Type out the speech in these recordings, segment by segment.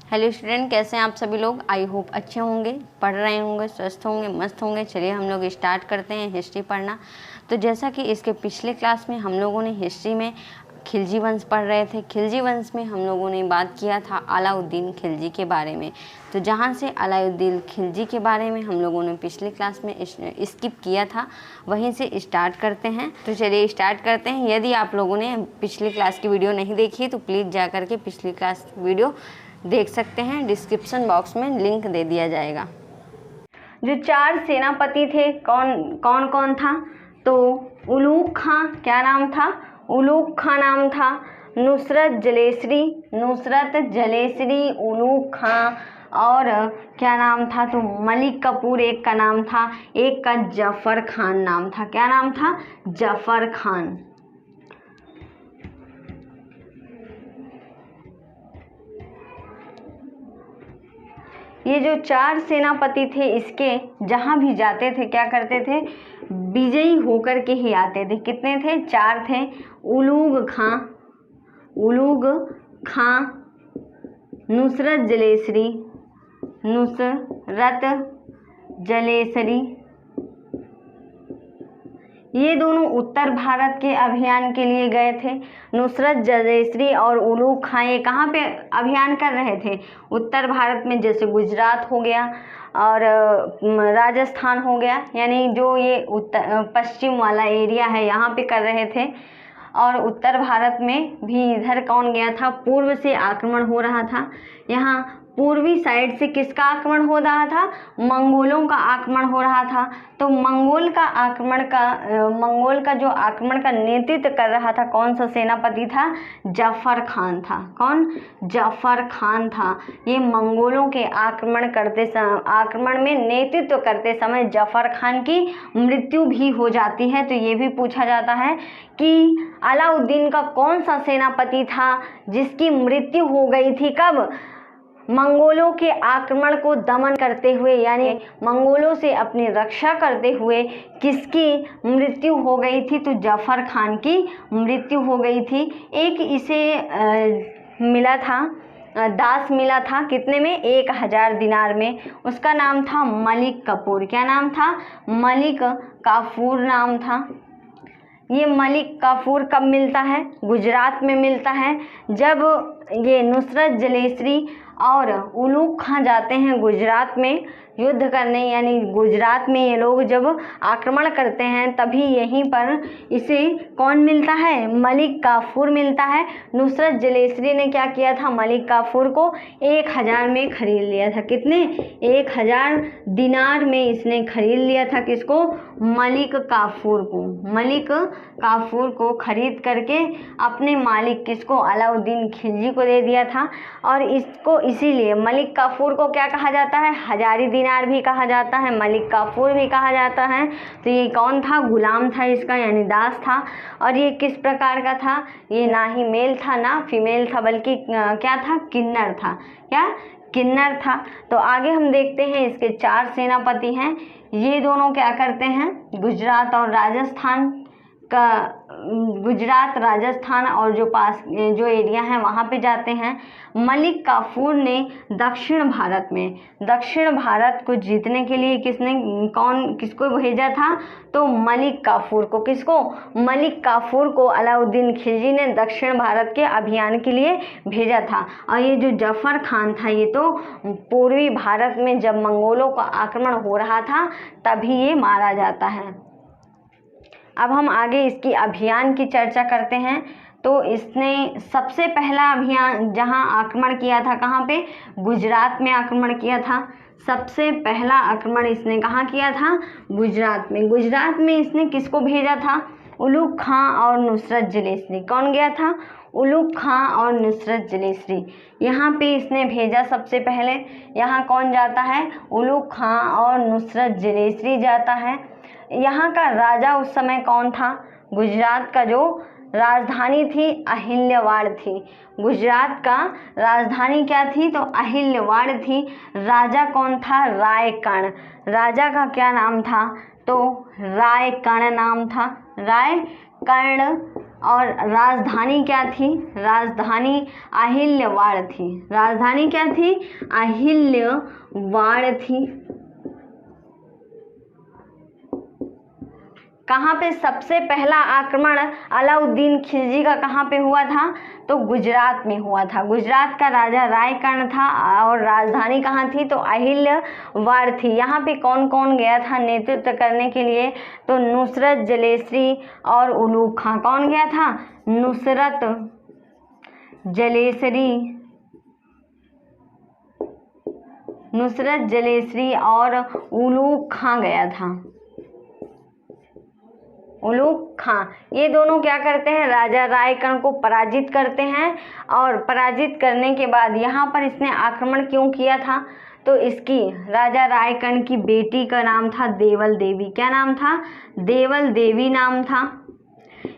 Hello student, कैसे हैं आप सभी लोग। आई होप अच्छे होंगे, पढ़ रहे होंगे, स्वस्थ होंगे, मस्त होंगे। चलिए हम लोग स्टार्ट करते हैं हिस्ट्री पढ़ना। तो जैसा कि इसके पिछले क्लास में हम लोगों ने हिस्ट्री में खिलजी वंश पढ़ रहे थे। खिलजी वंश में हम लोगों ने बात किया था अलाउद्दीन खिलजी के बारे में। तो जहाँ से अलाउद्दीन खिलजी के बारे में हम लोगों ने पिछले क्लास में स्किप किया था, वहीं से स्टार्ट करते हैं। तो चलिए स्टार्ट करते हैं। यदि आप लोगों ने पिछली क्लास की वीडियो नहीं देखी है तो प्लीज़ जा करके पिछली क्लास की वीडियो देख सकते हैं। डिस्क्रिप्शन बॉक्स में लिंक दे दिया जाएगा। जो 4 सेनापति थे कौन कौन था, तो उलूग खां, क्या नाम था, उलूग खां नाम था। नुसरत जलेसरी, उलूग खां, और क्या नाम था, तो मलिक कफूर एक का नाम था, एक का जफर खान नाम था। क्या नाम था, जफर खान। ये जो 4 सेनापति थे, इसके जहाँ भी जाते थे क्या करते थे, विजयी होकर के ही आते थे। कितने थे, 4 थे। उलूग खां, नुसरत जलेसरी, ये दोनों उत्तर भारत के अभियान के लिए गए थे। नुसरत जलेसरी और उलूग खां ये कहाँ पे अभियान कर रहे थे, उत्तर भारत में, जैसे गुजरात हो गया और राजस्थान हो गया, यानी जो ये पश्चिम वाला एरिया है यहाँ पे कर रहे थे। और उत्तर भारत में भी इधर कौन गया था, पूर्व से आक्रमण हो रहा था। यहाँ पूर्वी साइड से किसका आक्रमण हो रहा था, मंगोलों का आक्रमण हो रहा था। तो मंगोल का जो आक्रमण का नेतृत्व कर रहा था, कौन सा सेनापति था, जफर खान था। कौन, जफर खान था। ये मंगोलों के आक्रमण में नेतृत्व करते समय जफर खान की मृत्यु भी हो जाती है। तो ये भी पूछा जाता है कि अलाउद्दीन का कौन सा सेनापति था जिसकी मृत्यु हो गई थी, कब, मंगोलों के आक्रमण को दमन करते हुए, यानी मंगोलों से अपनी रक्षा करते हुए किसकी मृत्यु हो गई थी, तो जफर खान की मृत्यु हो गई थी। एक इसे मिला था, दास मिला था, कितने में, 1000 दिनार में। उसका नाम था मलिक कफूर। क्या नाम था, मलिक काफूर नाम था। ये मलिक काफूर कब मिलता है, गुजरात में मिलता है, जब ये नुसरत जलेसरी और उलूग खां जाते हैं गुजरात में युद्ध करने, यानी गुजरात में ये लोग जब आक्रमण करते हैं तभी यहीं पर इसे कौन मिलता है, मलिक काफूर मिलता है। नुसरत जलेसरी ने क्या किया था, मलिक काफूर को 1000 में खरीद लिया था। कितने, 1000 दिनार में इसने खरीद लिया था। किसको, मलिक काफूर को खरीद करके अपने मालिक किसको, अलाउद्दीन खिलजी को दे दिया था। और इसको इसीलिए मलिक काफूर को क्या कहा जाता है, हजारी दिनार भी कहा जाता है, मलिक काफूर भी कहा जाता है। तो ये कौन था, गुलाम था इसका, यानी दास था। और ये किस प्रकार का था, ये ना ही मेल था ना फीमेल था, बल्कि क्या था, किन्नर था। क्या, किन्नर था। तो आगे हम देखते हैं, इसके 4 सेनापति हैं। ये दोनों क्या करते हैं, गुजरात राजस्थान और जो एरिया है वहाँ पे जाते हैं। मलिक काफूर ने दक्षिण भारत को जीतने के लिए किसको भेजा था, तो मलिक काफूर को। किसको, मलिक काफूर को अलाउद्दीन खिलजी ने दक्षिण भारत के अभियान के लिए भेजा था। और ये जो जफर खान था, ये तो पूर्वी भारत में जब मंगोलों का आक्रमण हो रहा था तभी ये मारा जाता है। अब हम आगे इसकी अभियान की चर्चा करते हैं। तो इसने सबसे पहला अभियान जहां आक्रमण किया था, कहां पे, गुजरात में आक्रमण किया था। सबसे पहला आक्रमण इसने कहां किया था, गुजरात में। गुजरात में इसने किसको भेजा था, उलूग खां और नुसरत जलेसरी। कौन गया था, उलूग खां और नुसरत जलेसरी। यहाँ पे इसने भेजा सबसे पहले। यहाँ कौन जाता है, उलूग खां और नुसरत जलेसरी जाता है। यहाँ का राजा उस समय कौन था, गुजरात का जो राजधानी थी अहिल्यावाड़ थी। गुजरात का राजधानी क्या थी, तो अहिल्यावाड़ थी। राजा कौन था, रायकर्ण। राजा का क्या नाम था, तो रायकर्ण नाम था। रायकर्ण और राजधानी क्या थी? राजधानी अहिल्यवाड़ थी। राजधानी क्या थी? अहिल्यवाड़ थी। कहाँ पे सबसे पहला आक्रमण अलाउद्दीन खिलजी का कहाँ पे हुआ था? तो गुजरात में हुआ था। गुजरात का राजा रायकर्ण था और राजधानी कहाँ थी? तो अहिल्यवाड़ थी। यहाँ पे कौन कौन गया था नेतृत्व करने के लिए? तो नुसरत जलेसरी और उलूग खां। कौन गया था? नुसरत जलेसरी और उलूग खां गया था। उलूग खां, ये दोनों क्या करते हैं? राजा रायकर्ण को पराजित करते हैं। और पराजित करने के बाद यहाँ पर इसने आक्रमण क्यों किया था? तो इसकी राजा रायकर्ण की बेटी का नाम था देवल देवी। क्या नाम था? देवल देवी नाम था।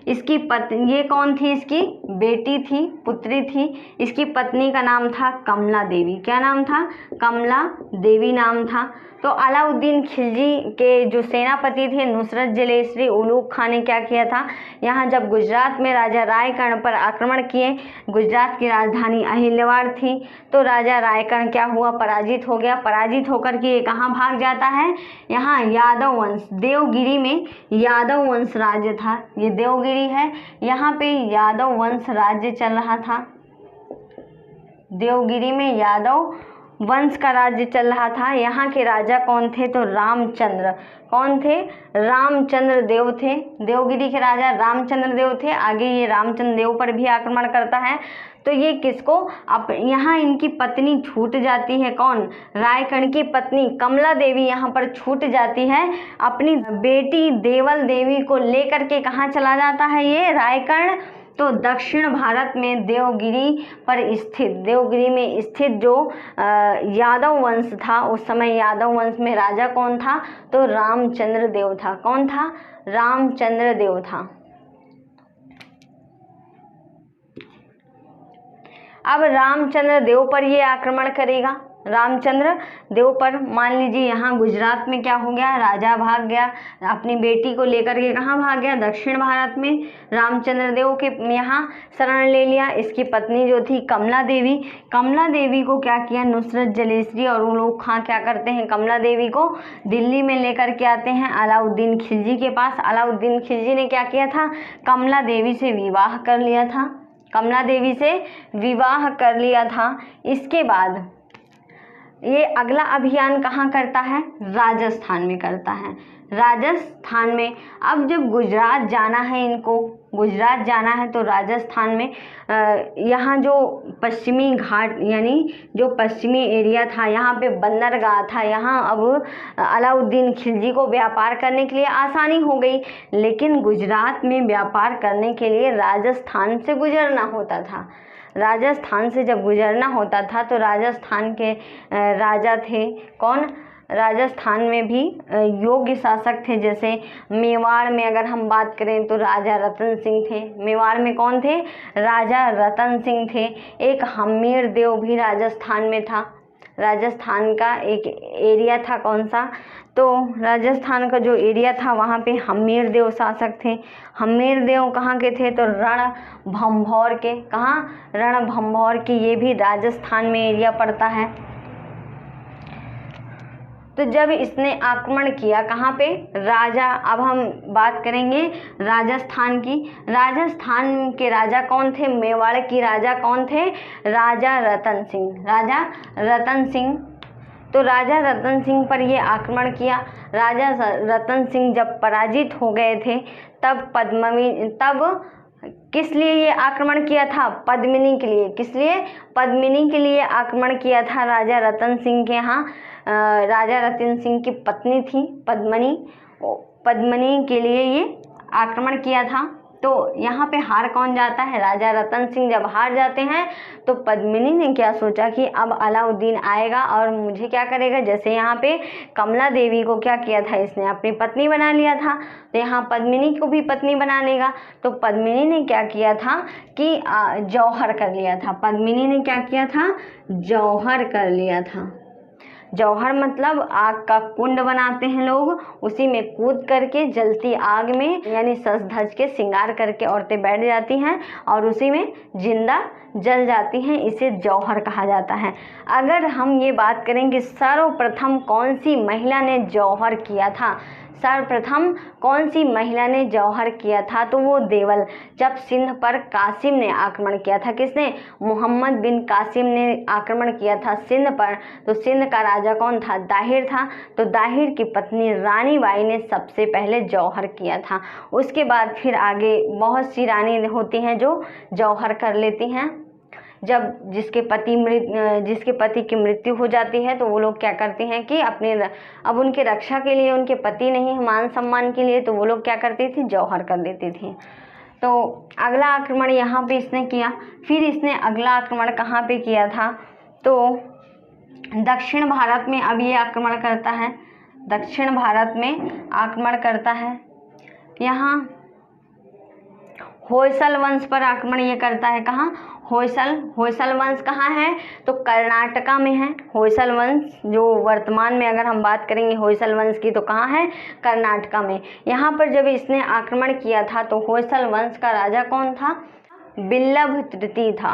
इसकी पत्नी, ये कौन थी? इसकी बेटी थी, पुत्री थी। इसकी पत्नी का नाम था कमला देवी। क्या नाम था? कमला देवी नाम था। तो अलाउद्दीन खिलजी के जो सेनापति थे नुसरत जलेसरी उलूग खां ने क्या किया था? यहाँ जब गुजरात में राजा रायकर्ण पर आक्रमण किए, गुजरात की राजधानी अहिल्यवाड़ थी, तो राजा रायकर्ण क्या हुआ? पराजित हो गया। पराजित होकर के ये कहाँ भाग जाता है? यहाँ यादव वंश, देवगिरी में यादव वंश राज्य था। ये देवगिरी है, यहाँ पे यादव वंश राज्य चल रहा था। देवगिरी में यादव वंश का राज्य चल रहा था। यहाँ के राजा कौन थे? तो रामचंद्र। कौन थे? रामचंद्र देव थे। देवगिरी के राजा रामचंद्र देव थे। आगे ये रामचंद्र देव पर भी आक्रमण करता है। तो ये किसको? यहाँ इनकी पत्नी छूट जाती है। कौन? रायकर्ण की पत्नी कमला देवी यहाँ पर छूट जाती है। अपनी बेटी देवल देवी को लेकर के कहाँ चला जाता है ये रायकर्ण? तो दक्षिण भारत में देवगिरी पर स्थित, देवगिरी में स्थित जो यादव वंश था, उस समय यादव वंश में राजा कौन था? तो रामचंद्र देव था। कौन था? रामचंद्र देव था। अब रामचंद्र देव पर ये आक्रमण करेगा। रामचंद्र देव पर मान लीजिए यहाँ गुजरात में क्या हो गया? राजा भाग गया, अपनी बेटी को लेकर के कहाँ भाग गया? दक्षिण भारत में। रामचंद्र देव के यहाँ शरण ले लिया। इसकी पत्नी जो थी कमला देवी, कमला देवी को क्या किया? नुसरत जलेसरी और उलूग खां क्या करते हैं? कमला देवी को दिल्ली में लेकर के आते हैं अलाउद्दीन खिलजी के पास। अलाउद्दीन खिलजी ने क्या किया था? कमला देवी से विवाह कर लिया था। कमला देवी से विवाह कर लिया था। इसके बाद ये अगला अभियान कहाँ करता है? राजस्थान में करता है। राजस्थान में अब जब गुजरात जाना है, इनको गुजरात जाना है, तो राजस्थान में यहाँ जो पश्चिमी घाट यानी जो पश्चिमी एरिया था, यहाँ पे बंदरगाह था। यहाँ अब अलाउद्दीन खिलजी को व्यापार करने के लिए आसानी हो गई। लेकिन गुजरात में व्यापार करने के लिए राजस्थान से गुजरना होता था। राजस्थान से जब गुजरना होता था तो राजस्थान के राजा थे कौन? राजस्थान में भी योग्य शासक थे। जैसे मेवाड़ में अगर हम बात करें तो राजा रतन सिंह थे। मेवाड़ में कौन थे? राजा रतन सिंह थे। एक हमीर देव भी राजस्थान में था। राजस्थान का एक एरिया था, कौन सा? तो राजस्थान का जो एरिया था वहाँ पे हमीर देव शासक थे। हमीर देव कहाँ के थे? तो रणभंभौर के। कहाँ? रणभंभौर की। ये भी राजस्थान में एरिया पड़ता है। तो जब इसने आक्रमण किया कहाँ पे? राजा, अब हम बात करेंगे राजस्थान की। राजस्थान के राजा कौन थे? मेवाड़ की राजा कौन थे? राजा रतन सिंह। राजा रतन सिंह। तो राजा रतन सिंह पर ये आक्रमण किया। राजा रतन सिंह जब पराजित हो गए थे तब किस लिए ये आक्रमण किया था? पद्मिनी के लिए। किस लिए? पद्मिनी के लिए आक्रमण किया था राजा रतन सिंह के यहाँ। राजा रतन सिंह की पत्नी थी पद्मिनी के लिए ये आक्रमण किया था। तो यहाँ पे हार कौन जाता है? राजा रतन सिंह जब हार जाते हैं तो पद्मिनी ने क्या सोचा कि अब अलाउद्दीन आएगा और मुझे क्या करेगा। जैसे यहाँ पे कमला देवी को क्या किया था? इसने अपनी पत्नी बना लिया था, तो यहाँ पद्मिनी को भी पत्नी बना लेगा। तो पद्मिनी ने क्या किया था कि जौहर कर लिया था। पद्मिनी ने क्या किया था? जौहर कर लिया था। जौहर मतलब आग का कुंड बनाते हैं लोग, उसी में कूद करके जलती आग में यानी सज धज के श्रृंगार करके औरतें बैठ जाती हैं और उसी में जिंदा जल जाती हैं, इसे जौहर कहा जाता है। अगर हम ये बात करें कि सर्वप्रथम कौन सी महिला ने जौहर किया था, सर्वप्रथम कौन सी महिला ने जौहर किया था, तो वो देवल। जब सिंध पर कासिम ने आक्रमण किया था, किसने? मोहम्मद बिन कासिम ने आक्रमण किया था सिंध पर, तो सिंध का राजा कौन था? दाहिर था। तो दाहिर की पत्नी रानी बाई ने सबसे पहले जौहर किया था। उसके बाद फिर आगे बहुत सी रानी होती हैं जो जौहर कर लेती हैं। जब जिसके पति की मृत्यु हो जाती है तो वो लोग क्या करते हैं कि अब उनके रक्षा के लिए, उनके पति नहीं, मान सम्मान के लिए, तो वो लोग क्या करती थी? जौहर कर लेती थी। तो अगला आक्रमण यहाँ पे इसने किया। फिर इसने अगला आक्रमण कहाँ पे किया था? तो दक्षिण भारत में अब ये आक्रमण करता है, दक्षिण भारत में आक्रमण करता है। यहाँ होयसल वंश पर आक्रमण ये करता है। कहाँ? होयसल वंश कहाँ है? तो कर्नाटका में है होयसल वंश। जो वर्तमान में अगर हम बात करेंगे होयसल वंश की तो कहाँ है? कर्नाटका में। यहाँ पर जब इसने आक्रमण किया था तो होयसल वंश का राजा कौन था? बिल्लभ तृतीय था।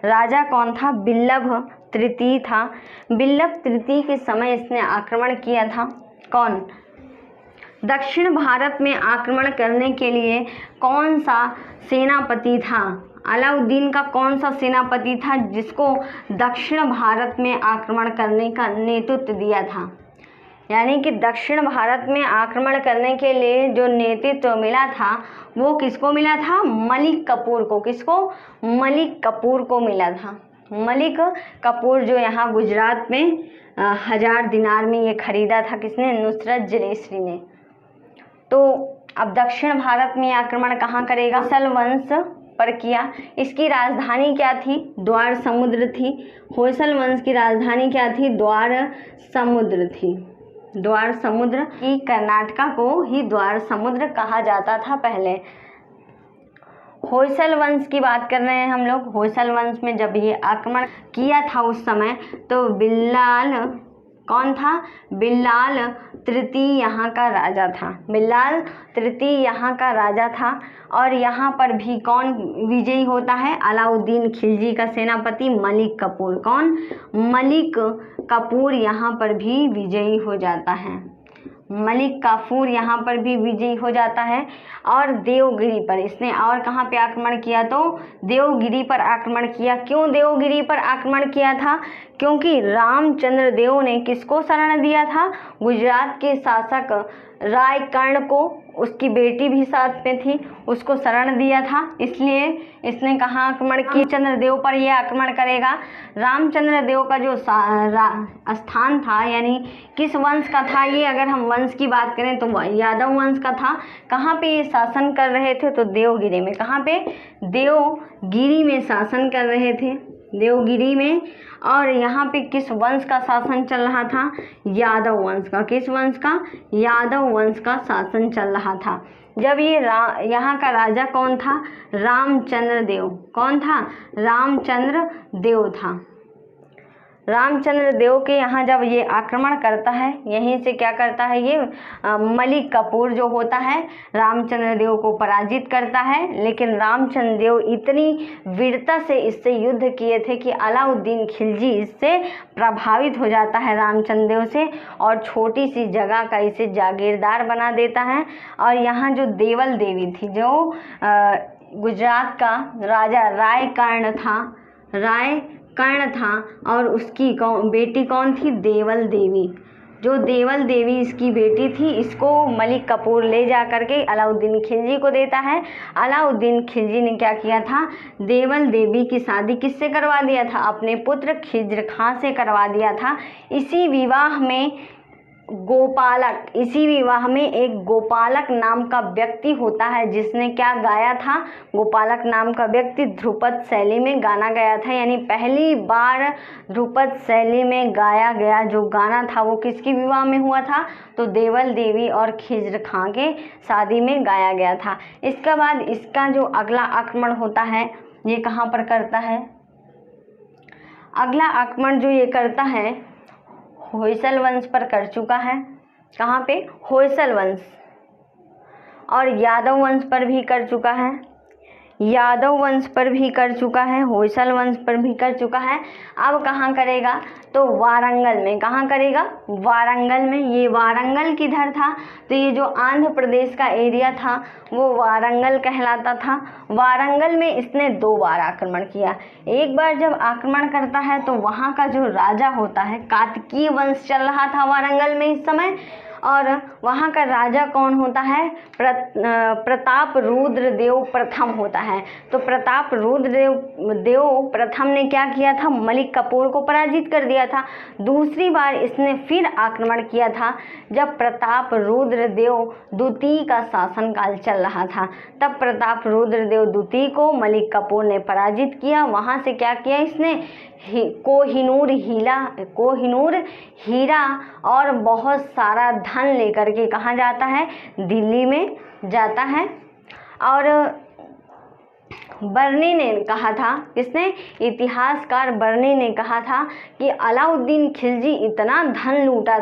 राजा कौन था? बिल्लभ तृतीय था। बिल्लभ तृतीय के समय इसने आक्रमण किया था। कौन? दक्षिण भारत में आक्रमण करने के लिए कौन सा सेनापति था? अलाउद्दीन का कौन सा सेनापति था जिसको दक्षिण भारत में आक्रमण करने का नेतृत्व दिया था? यानी कि दक्षिण भारत में आक्रमण करने के लिए जो नेतृत्व मिला था वो किसको मिला था? मलिक कफूर को। किसको? मलिक कफूर को मिला था। मलिक कफूर जो यहाँ गुजरात में 1000 दिनार में ये खरीदा था। किसने? नुसरत जयश्री ने। तो अब दक्षिण भारत में आक्रमण कहाँ करेगा? होयसल वंश पर किया। इसकी राजधानी क्या थी? द्वार समुद्र थी। होयसल वंश की राजधानी क्या थी? द्वार समुद्र थी। द्वार समुद्र की कर्नाटका को ही द्वार समुद्र कहा जाता था पहले। होयसल वंश की बात कर रहे हैं हम लोग। होयसल वंश में जब ये आक्रमण किया था उस समय तो बिल्लाल कौन था? बिल्लाल तृतीय यहाँ का राजा था। बिल्लाल तृतीय यहाँ का राजा था। और यहाँ पर भी कौन विजयी होता है? अलाउद्दीन खिलजी का सेनापति मलिक कफूर। कौन? मलिक कफूर यहाँ पर भी विजयी हो जाता है। मलिक काफूर यहाँ पर भी विजयी हो जाता है। और देवगिरी पर इसने और कहाँ पे आक्रमण किया? तो देवगिरी पर आक्रमण किया। क्यों देवगिरी पर आक्रमण किया था? क्योंकि रामचंद्र देव ने किसको शरण दिया था? गुजरात के शासक राय कर्ण को, उसकी बेटी भी साथ में थी, उसको शरण दिया था। इसलिए इसने कहाँ आक्रमण किया? चंद्रदेव पर यह आक्रमण करेगा। रामचंद्र देव का जो स्थान था यानी किस वंश का था ये? अगर हम वंश की बात करें तो यादव वंश का था। कहाँ पे ये शासन कर रहे थे? तो देवगिरी में। कहाँ पे? देवगिरी में शासन कर रहे थे, देवगिरी में। और यहाँ पे किस वंश का शासन चल रहा था? यादव वंश का। किस वंश का? यादव वंश का शासन चल रहा था। जब ये यहाँ का राजा कौन था? रामचंद्र देव। कौन था? रामचंद्र देव था। रामचंद्र देव के यहाँ जब ये आक्रमण करता है, यहीं से क्या करता है ये? मलिक कफूर जो होता है रामचंद्र देव को पराजित करता है। लेकिन रामचंद्र देव इतनी वीरता से इससे युद्ध किए थे कि अलाउद्दीन खिलजी इससे प्रभावित हो जाता है रामचंद्र देव से, और छोटी सी जगह का इसे जागीरदार बना देता है। और यहाँ जो देवल देवी थी, जो गुजरात का राजा राय कर्ण था, और उसकी बेटी कौन थी? देवल देवी। जो देवल देवी इसकी बेटी थी, इसको मलिक कफूर ले जा करके अलाउद्दीन खिलजी को देता है। अलाउद्दीन खिलजी ने क्या किया था? देवल देवी की शादी किससे करवा दिया था? अपने पुत्र खिज्र खां से करवा दिया था। इसी विवाह में एक गोपालक नाम का व्यक्ति होता है जिसने क्या गाया था? गोपालक नाम का व्यक्ति ध्रुपद शैली में गाना गाया था। यानी पहली बार ध्रुपद शैली में गाया गया जो गाना था वो किसके विवाह में हुआ था? तो देवल देवी और खिज्र खां के शादी में गाया गया था। इसके बाद इसका जो अगला आक्रमण होता है ये कहाँ पर करता है? अगला आक्रमण जो ये करता है होयसल वंश पर कर चुका है। कहाँ पे? होयसल वंश। और यादव वंश पर भी कर चुका है, यादव वंश पर भी कर चुका है, होयसल वंश पर भी कर चुका है। अब कहाँ करेगा? तो वारंगल में। कहाँ करेगा? वारंगल में। ये वारंगल किधर था? तो ये जो आंध्र प्रदेश का एरिया था वो वारंगल कहलाता था। वारंगल में इसने 2 बार आक्रमण किया। एक बार जब आक्रमण करता है तो वहाँ का जो राजा होता है, कातकीय वंश चल रहा था वारंगल में इस समय, और वहाँ का राजा कौन होता है? प्रताप रुद्र देव प्रथम होता है। तो प्रताप रुद्र देव प्रथम ने क्या किया था? मलिक कपूर को पराजित कर दिया था। दूसरी बार इसने फिर आक्रमण किया था जब प्रताप रुद्र देव द्वितीय का शासनकाल चल रहा था। तब प्रताप रुद्र देव द्वितीय को मलिक कपूर ने पराजित किया। वहाँ से क्या किया इसने? कोहिनूर हीरा और बहुत सारा धन लेकर के कहाँ जाता है? दिल्ली में जाता है। और बर्नी ने कहा था, किसने? इतिहासकार बर्नी ने कहा था कि अलाउद्दीन खिलजी इतना धन लूटा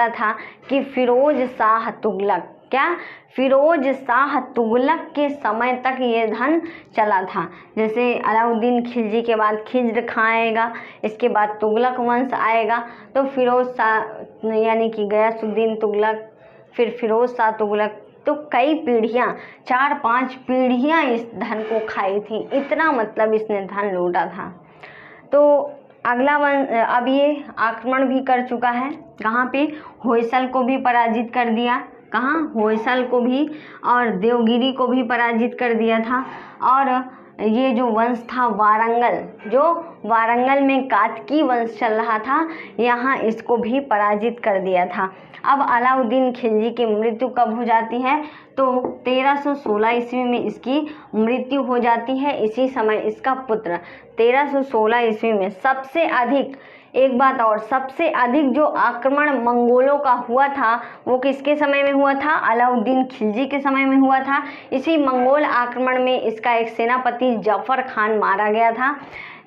था कि फिरोज शाह तुगलक, क्या? फिरोज शाह तुगलक के समय तक ये धन चला था। जैसे अलाउद्दीन खिलजी के बाद खिज्र खां आएगा, इसके बाद तुगलक वंश आएगा, तो फिरोज शाह यानी कि गयासुद्दीन तुगलक, फिर फिरोज शाह तुगलक, तो कई पीढ़ियाँ, 4-5 पीढ़ियाँ इस धन को खाई थी। इतना मतलब इसने धन लूटा था। तो अगला वंश, अब ये आक्रमण भी कर चुका है। कहाँ पे? होयसल को भी पराजित कर दिया। कहाँ? होयसल को भी, और देवगिरी को भी पराजित कर दिया था। और ये जो वंश था वारंगल, जो वारंगल में कातकी वंश चल रहा था, यहाँ इसको भी पराजित कर दिया था। अब अलाउद्दीन खिलजी की मृत्यु कब हो जाती है? तो 1316 ईस्वी में इसकी मृत्यु हो जाती है। इसी समय इसका पुत्र 1316 ईस्वी में सबसे अधिक, एक बात और, सबसे अधिक जो आक्रमण मंगोलों का हुआ था वो किसके समय में हुआ था? अलाउद्दीन खिलजी के समय में हुआ था। इसी मंगोल आक्रमण में इसका एक सेनापति जफर खान मारा गया था।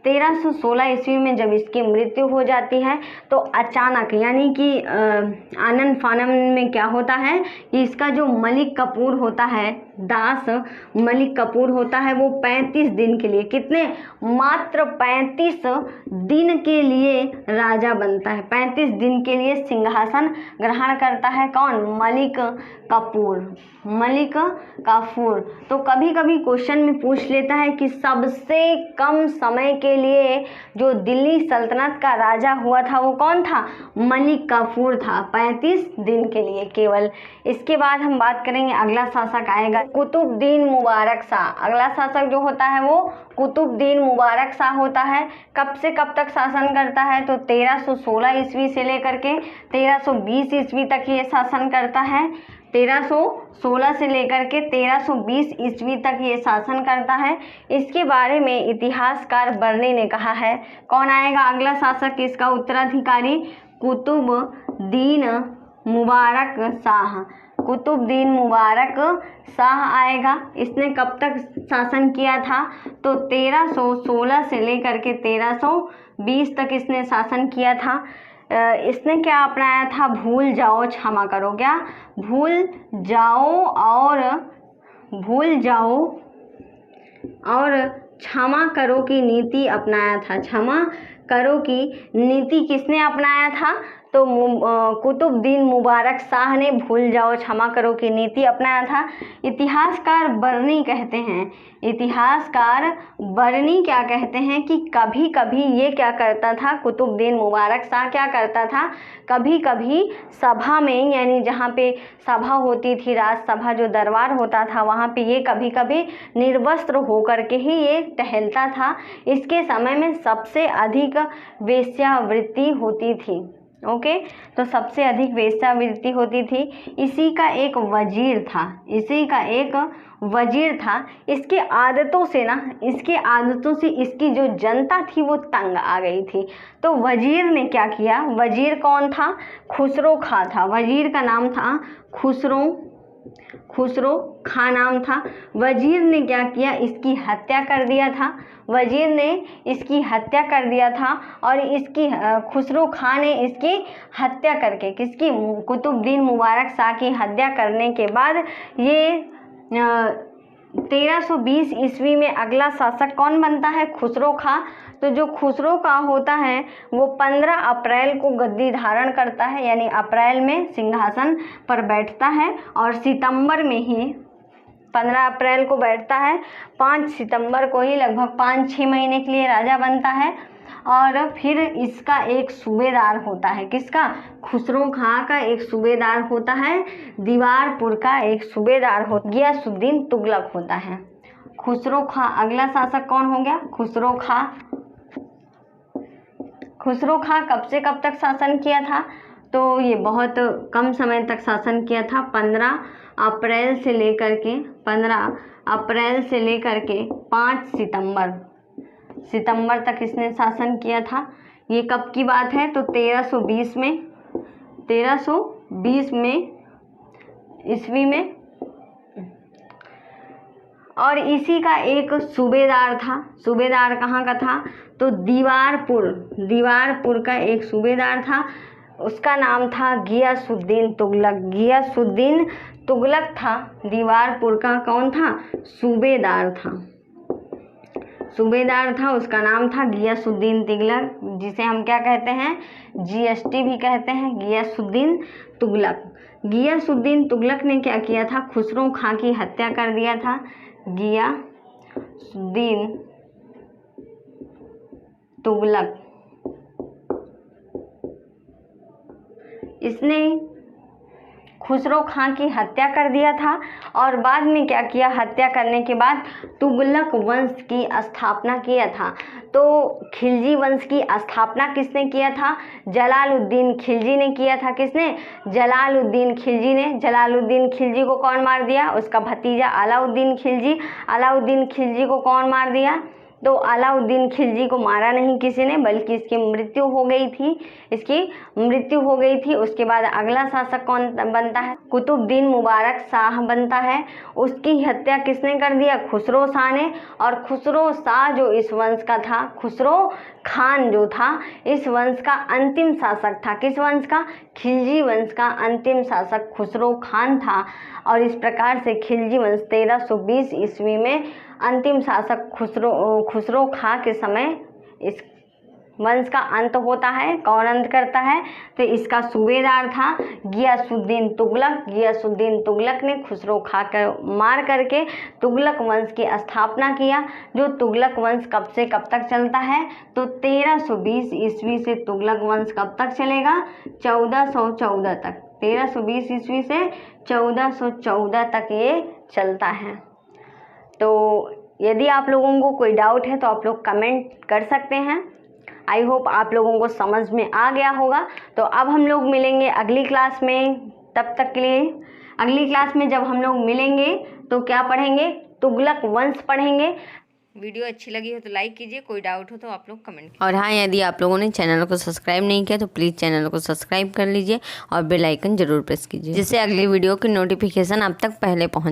1316 ईस्वी में जब इसकी मृत्यु हो जाती है तो अचानक, यानी कि आनन फानन में क्या होता है कि इसका जो मलिक कपूर होता है, दास मलिक कपूर होता है, वो 35 दिन के लिए, कितने? मात्र 35 दिन के लिए राजा बनता है। 35 दिन के लिए सिंहासन ग्रहण करता है। कौन? मलिक काफूर। तो कभी कभी क्वेश्चन में पूछ लेता है कि सबसे कम समय के लिए जो दिल्ली सल्तनत का राजा हुआ था वो कौन था? मलिक काफूर था, 35 दिन के लिए केवल। इसके बाद हम बात करेंगे, अगला शासक आएगा कुतुबुद्दीन मुबारक शाह। अगला शासक जो होता है वो कुतुबुद्दीन मुबारक शाह होता है। कब से कब तक शासन करता है? तो 1316 ईस्वी से लेकर के 1320 ईस्वी तक ये शासन करता है। 1316 से लेकर के 1320 ईस्वी तक ये शासन करता है। इसके बारे में इतिहासकार बर्नी ने कहा है। कौन आएगा अगला शासक, इसका उत्तराधिकारी? कुतुबुद्दीन मुबारक शाह। कुतुबुद्दीन मुबारक शाह आएगा। इसने कब तक शासन किया था? तो 1316 से लेकर के 1320 तक इसने शासन किया था। इसने क्या अपनाया था? भूल जाओ क्षमा करो। क्या? भूल जाओ और क्षमा करो की नीति अपनाया था। क्षमा करो की नीति किसने अपनाया था? तो कुतुबुद्दीन मुबारक शाह ने भूल जाओ क्षमा करो की नीति अपनाया था। इतिहासकार बर्नी कहते हैं, इतिहासकार बर्नी क्या कहते हैं कि कभी कभी ये क्या करता था, कुतुबुद्दीन मुबारक शाह क्या करता था, कभी कभी सभा में, यानी जहाँ पे सभा होती थी, राजसभा जो दरबार होता था, वहाँ पे ये कभी कभी निर्वस्त्र होकर के ही ये टहलता था। इसके समय में सबसे अधिक वेश्यावृत्ति होती थी। ओके, तो सबसे अधिक वेश्यावृत्ति होती थी। इसी का एक वजीर था। इसके आदतों से इसकी जो जनता थी वो तंग आ गई थी। तो वजीर ने क्या किया? वजीर कौन था? खुसरो खां था। वजीर का नाम था खुसरो खुसरो खां नाम था। वजीर ने क्या किया, इसकी हत्या कर दिया था। वजीर ने इसकी हत्या कर दिया था और इसकी खुसरो खां ने इसकी हत्या करके, किसकी, कुतुबुद्दीन मुबारक शाह की हत्या करने के बाद ये 1320 ईस्वी में अगला शासक कौन बनता है, खुसरो खां। तो जो खुसरो खां होता है वो 15 अप्रैल को गद्दी धारण करता है, यानी अप्रैल में सिंहासन पर बैठता है और सितंबर में ही, 15 अप्रैल को बैठता है, 5 सितंबर को ही लगभग 5-6 महीने के लिए राजा बनता है। और फिर इसका एक सूबेदार होता है, किसका, खुसरो खां का एक सूबेदार होता है, दीवारपुर का एक सूबेदार हो गियासुद्दीन तुगलक होता है। खुसरो खां अगला शासक कौन हो गया, खुसरो खां। खुसरो खां कब से कब तक शासन किया था, तो ये बहुत कम समय तक शासन किया था, 15 अप्रैल से लेकर के 5 सितंबर तक इसने शासन किया था। ये कब की बात है, तो 1320 में ईस्वी में। और इसी का एक सूबेदार था, सूबेदार कहाँ का था, तो दीवारपुर का एक सूबेदार था, उसका नाम था गियासुद्दीन तुगलक। गियासुद्दीन तुगलक था, दीवारपुर का कौन था, सूबेदार था, उसका नाम था गियासुद्दीन तुगलक, जिसे हम क्या कहते हैं, GST भी कहते हैं, गियासुद्दीन तुगलक। गियासुद्दीन तुगलक ने क्या किया था, खुसरो खां की हत्या कर दिया था। गियासुद्दीन तुगलक, इसने खुसरो खां की हत्या कर दिया था और बाद में क्या किया, हत्या करने के बाद तुगलक वंश की स्थापना किया था। तो खिलजी वंश की स्थापना किसने किया था, जलालुद्दीन खिलजी ने किया था। किसने, जलालुद्दीन खिलजी ने। जलालुद्दीन खिलजी को कौन मार दिया, उसका भतीजा अलाउद्दीन खिलजी। अलाउद्दीन खिलजी को कौन मार दिया, तो अलाउद्दीन खिलजी को मारा नहीं किसी ने, बल्कि इसकी मृत्यु हो गई थी। उसके बाद अगला शासक कौन बनता है, कुतुबुद्दीन मुबारक शाह बनता है। उसकी हत्या किसने कर दिया, खुसरो शाह ने। और खुसरो शाह जो इस वंश का था, खुसरो खान जो था इस वंश का अंतिम शासक था। किस वंश का, खिलजी वंश का अंतिम शासक खुसरो खान था। और इस प्रकार से खिलजी वंश 1320 ईस्वी में अंतिम शासक खुसरो खां के समय इस वंश का अंत होता है। कौन अंत करता है, तो इसका सूबेदार था गियासुद्दीन तुगलक। गियासुद्दीन तुगलक ने खुसरो खां को मार करके तुगलक वंश की स्थापना किया। जो तुगलक वंश कब से कब तक चलता है, तो 1320 ईस्वी से तुगलक वंश कब तक चलेगा, 1414 तक। 1320 ईस्वी से 1414 तक ये चलता है। तो यदि आप लोगों को कोई डाउट है तो आप लोग कमेंट कर सकते हैं। आई होप आप लोगों को समझ में आ गया होगा। तो अब हम लोग मिलेंगे अगली क्लास में, तब तक के लिए अगली क्लास में जब हम लोग मिलेंगे तो क्या पढ़ेंगे, तुगलक वंश पढ़ेंगे। वीडियो अच्छी लगी हो तो लाइक कीजिए, कोई डाउट हो तो आप लोग कमेंट कीजिए। और हाँ, यदि आप लोगों ने चैनल को सब्सक्राइब नहीं किया तो प्लीज़ चैनल को सब्सक्राइब कर लीजिए और बेल आइकन जरूर प्रेस कीजिए, जिससे अगली वीडियो की नोटिफिकेशन आप तक पहले पहुँच